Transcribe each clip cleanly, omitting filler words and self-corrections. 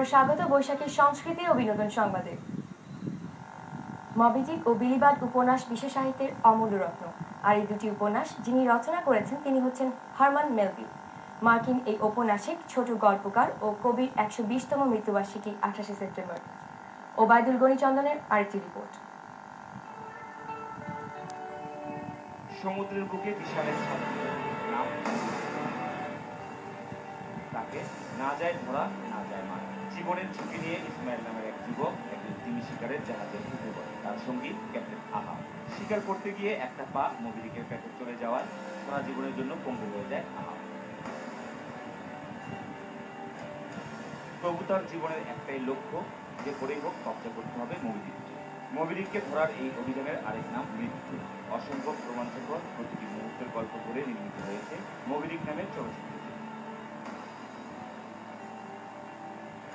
আবারও স্বাগত বৈশাখীর সংস্কৃতি ও বিনোদন সংবাদে। মবি ডিক ও বিলি বার্ড উপন্যাস বিশ্ব সাহিত্যের অমূল্য রত্ন। আর এই দুটি উপন্যাস যিনি রচনা করেছেন তিনি হচ্ছেন হারমান মেলভিল। মার্কিন এই ঔপন্যাসিক ছোট গল্পকার ও কবির ১২০তম মৃত্যুবার্ষিকী ২৮শে সেপ্টেম্বর। ওবায়দুল গনি চন্দনের আরেকটি রিপোর্ট। সমুদ্রের বুকে বিশালের নাম তাকে না যায় ধরা না যায় মারা। জীবনের ঝুঁকি নিয়ে ইসমাইল নামের এক যুবক একদিন তিমি শিকারের জাহাজে ঢুকে পড়ে। তার সঙ্গী ক্যাপ্টেন আহা। শিকার করতে গিয়ে একটা পা মবি ডিকের পেটে চলে যাওয়ায় সারা জীবনের জন্য পঙ্গু হয়ে যায় আহা। তবু তার জীবনের একটাই লক্ষ্য, যে করেই হোক কবজা করতে হবে মবি ডিককে। মবি ডিককে ধরার এই অভিযানের আরেক নাম মৃত্যু। অসম্ভব রোমাঞ্চকর প্রতিটি মুহূর্তের গল্প করে নির্মিত হয়েছে মবি ডিক নামের চলচ্চিত্র।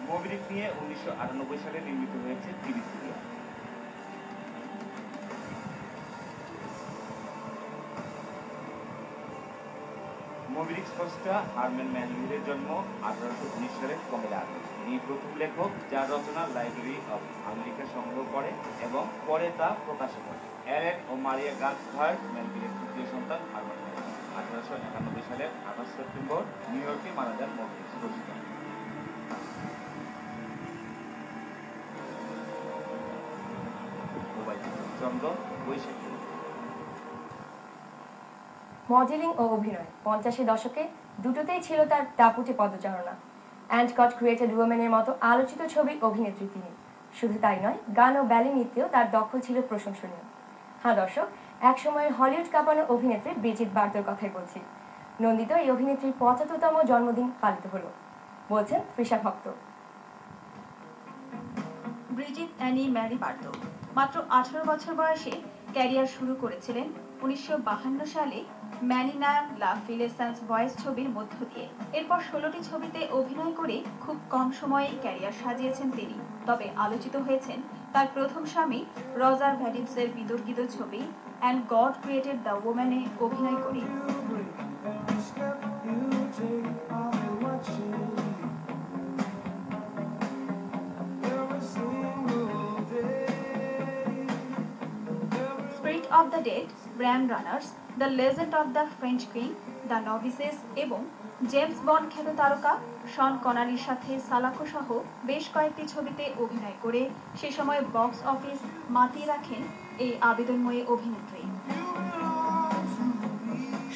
মবি ডিক নিয়ে ১৯৯৮ সালে নির্মিত হয়েছে টিভি সিরিয়াল। মবি ডিক স্রষ্টা হারম্যান মেলভিলের জন্ম ১৮১৯ সালের ১ আগস্ট। তিনি প্রথম লেখক যার রচনা লাইব্রেরি অব আমেরিকা সংগ্রহ করে এবং পরে তা প্রকাশ করে। অ্যালেন ও মারিয়া গান্সহার্ট মেলভিলের তৃতীয় সন্তান হারম্যান মেলভিল। ১৮৯১ সালের ২৮ সেপ্টেম্বর নিউ ইয়র্কে মারা যান মবি ডিক স্রষ্টা। মডেলিং ও অভিনয় ৫০-এর দশকে দুটোতেই ছিল তার দাপুটে পদচারণা। অ্যান্ড গড ক্রিয়েটেড ওম্যানের মতো আলোচিত ছবির অভিনেত্রী তিনি। শুধু তাই নয়, গান ও ব্যালে নৃত্যেও তার দখল ছিল প্রশংসনীয়। হ্যাঁ দর্শক, একসময়ের হলিউড কাঁপানো অভিনেত্রী ব্রিজিট বার্ডোর কথাই বলছি। নন্দিত এই অভিনেত্রীর ৭৫তম জন্মদিন পালিত হলো, বলছেন তৃষা ভক্ত। ব্রিজিট অ্যানি ম্যারি বার্ডো মাত্র ১৮ বছর বয়সে ক্যারিয়ার শুরু করেছিলেন ১৯৫২ সালে ম্যানিনা লা ফিলেসান্স ভয়েস ছবির মধ্য দিয়ে। এরপর ১৬টি ছবিতে অভিনয় করে খুব কম সময়ে ক্যারিয়ার সাজিয়েছেন তিনি। তবে আলোচিত হয়েছেন তার প্রথম স্বামী রজার ভ্যাডিপসের বিতর্কিত ছবি অ্যান্ড গড ক্রিয়েটেড দ্য ওম্যানে অভিনয় করে। অফ দ্য ডেড, ব্র্যাম runners, the legend of the French queen, the novices এবং জেমস বন্ড খ্যাত তারকা শন কনারির সাথে সালাকো সহ বেশ কয়েকটি ছবিতে অভিনয় করে সে সময় বক্স অফিস মাতিয়ে রাখেন এই আবেদনময়ী অভিনেত্রী।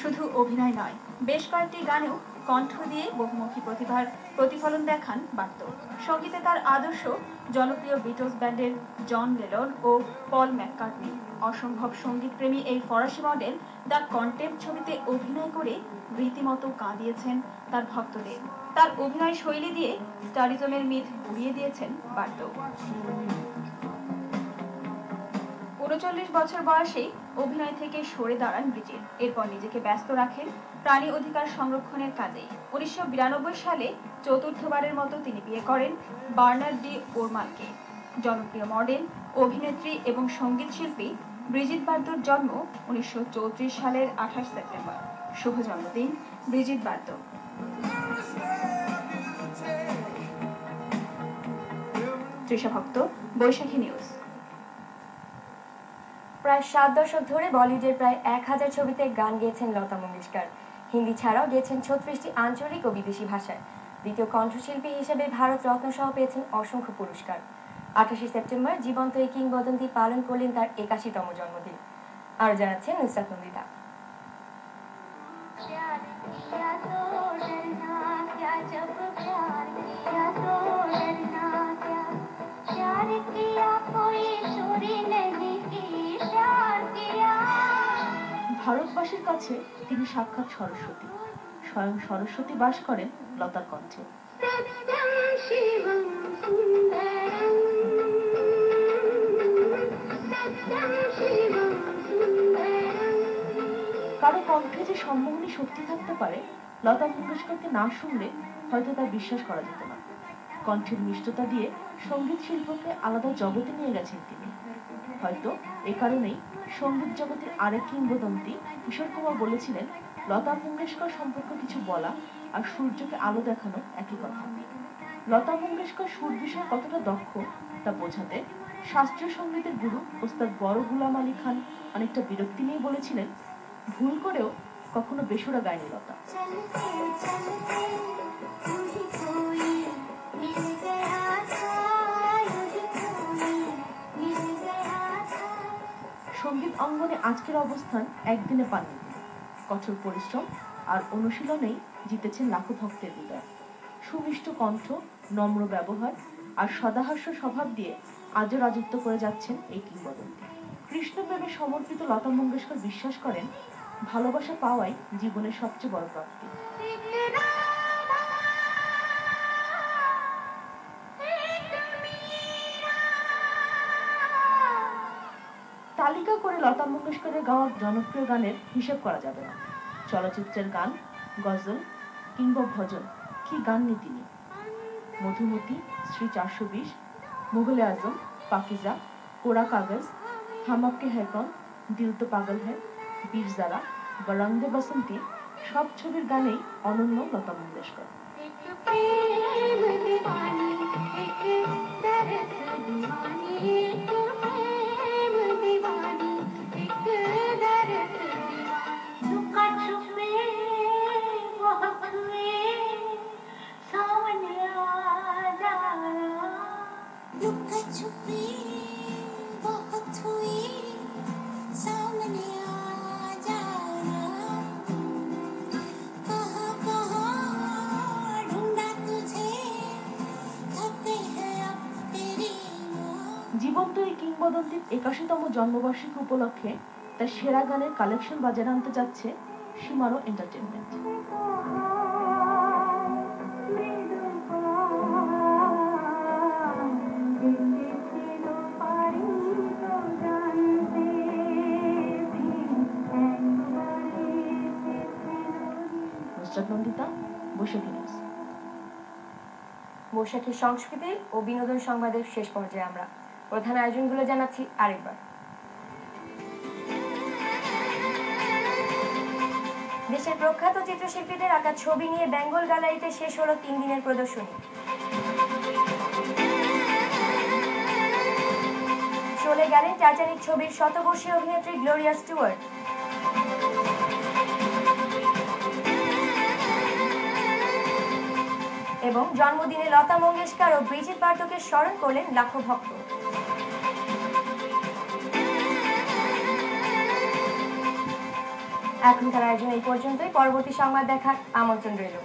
শুধু অভিনয় নয়, বেশ কয়েকটি গানেও কণ্ঠ দিয়ে বহুমুখী প্রতিভার প্রতিফলন দেখান বার্ডো। সঙ্গীতে তার আদর্শ জনপ্রিয় বিটলস ব্যান্ডের জন লেনন ও পল ম্যাককার্টনি। অসম্ভব সঙ্গীতপ্রেমী এই ফরাসি মডেল দ্য কন্টেম্প ছবিতে অভিনয় করে রীতিমতো কাঁদিয়েছেন তার ভক্তদের। তার অভিনয় শৈলী দিয়ে স্টারিজমের মিথ উড়িয়ে দিয়েছেন বার্ডো। ৩৯ বছর বয়সেই অভিনয় থেকে সরে দাঁড়ান ব্রিজিট। এরপর নিজেকে ব্যস্ত রাখেন প্রাণী অধিকার সংরক্ষণের কাজে। ১৯৯২ সালে চতুর্থবারের মতো তিনি বিয়ে করেন বার্নার্ড ডি ওরমানকে। জনপ্রিয় মডেল, অভিনেত্রী এবং সঙ্গীত শিল্পী ব্রিজিট বার্দোর জন্ম ১৯৩৪ সালের ২৮ সেপ্টেম্বর। শুভ জন্মদিন ব্রিজিট বার্দো। তৃষা ভক্ত, বৈশাখী নিউজ। প্রায় ৭ দশক ধরে বলিউডের প্রায় ১,০০০ ছবিতে গান গেয়েছেন লতা মঙ্গেশকর। হিন্দি ছাড়াও গেয়েছেন ৩৬টি আঞ্চলিক ও বিদেশি ভাষায়। দ্বিতীয় কণ্ঠশিল্পী হিসেবে ভারত রত্ন সহ পেয়েছেন অসংখ্য পুরস্কার। ২৮শে সেপ্টেম্বর জীবন্ত এই কিংবদন্তি পালন করলেন তার ৮১তম জন্মদিন। আরো জানাচ্ছেন নুসরাত নন্দিতা। ভারতবাসীর কাছে তিনি সাক্ষাৎ সরস্বতী। স্বয়ং সরস্বতী বাস করেন লতার কণ্ঠে। কারো কণ্ঠে যে সম্মোহনী শক্তি থাকতে পারে, লতা মঙ্গেশকরকে না শুনলে হয়তো তা বিশ্বাস করা যেত না। কণ্ঠের মিষ্টতা দিয়ে সঙ্গীত শিল্পকে আলাদা জগতে নিয়ে গেছেন তিনি। হয়তো এ কারণেই সঙ্গীত জগতের আরেক কিংবদন্তি কিশোর কুমার বলেছিলেন, লতা মঙ্গেশকর সম্পর্কে কিছু বলা আর সূর্যকে আলো দেখানো একই কথা। লতা মঙ্গেশকর সুর বিষয়ে কতটা দক্ষ তা বোঝাতে শাস্ত্রীয় সঙ্গীতের গুরু ওস্তাদ বড় গুলাম আলী খান অনেকটা বিরক্তি নিয়ে বলেছিলেন, ভুল করেও কখনো বেসুরা গায়নি লতা। সঙ্গীত অঙ্গনে আজকের অবস্থান একদিনে পাননি। কঠোর পরিশ্রম আর অনুশীলনেই জিতেছেন লাখো ভক্তের হৃদয়। সুমিষ্ট কণ্ঠ, নম্র ব্যবহার আর সদাহাস্য স্বভাব দিয়ে আজও রাজত্ব করে যাচ্ছেন এই কিংবদন্তি। কৃষ্ণপ্রেমে সমর্পিত লতা মঙ্গেশকর বিশ্বাস করেন, ভালোবাসা পাওয়াই জীবনের সবচেয়ে বড় প্রাপ্তি। তালিকা করে লতা মঙ্গেশকরের গাওয়া জনপ্রিয় গানের হিসেব করা যাবে না। চলচ্চিত্রের গান, গজল কিংবা ভজন, কি গাননি তিনি। মধুমতি, শ্রী 420, মুঘল আজম, পাকিজা, কোরা কাগজ, হাম আপকে হ্যায় কौन, দিল তো পাগল হ্যায়, বীর জারা বা রং দে বসন্তি সব ছবির গানেই অনন্য লতা মঙ্গেশকর। জীবন্ত এই কিংবদন্তির 81তম জন্মবার্ষিকী উপলক্ষে তার সেরা গানের কালেকশন বাজারে আনতে যাচ্ছে সীমারো এন্টারটেইনমেন্ট। নন্দিতা, বৈশাখী নিউজ। বৈশাখী সংস্কৃতি ও বিনোদন সংবাদের শেষ পর্যায়ে আমরা প্রধান আয়োজনগুলো জানাচ্ছি আরেকবার। দেশের প্রখ্যাত চিত্রশিল্পীদের আঁকা ছবি নিয়ে বেঙ্গল গ্যালারিতে শেষ হলো 3 দিনের প্রদর্শনী। চলে গেলেন টাইটানিক ছবির শতবর্ষী অভিনেত্রী গ্লোরিয়া স্টুয়ার্ট। এবং জন্মদিনে লতা মঙ্গেশকর ও ব্রিজিট বার্টকে স্মরণ করলেন লাখো ভক্ত। এখনকার আয়োজন এই পর্যন্তই। পরবর্তী সংবাদ দেখার আমন্ত্রণ রইল।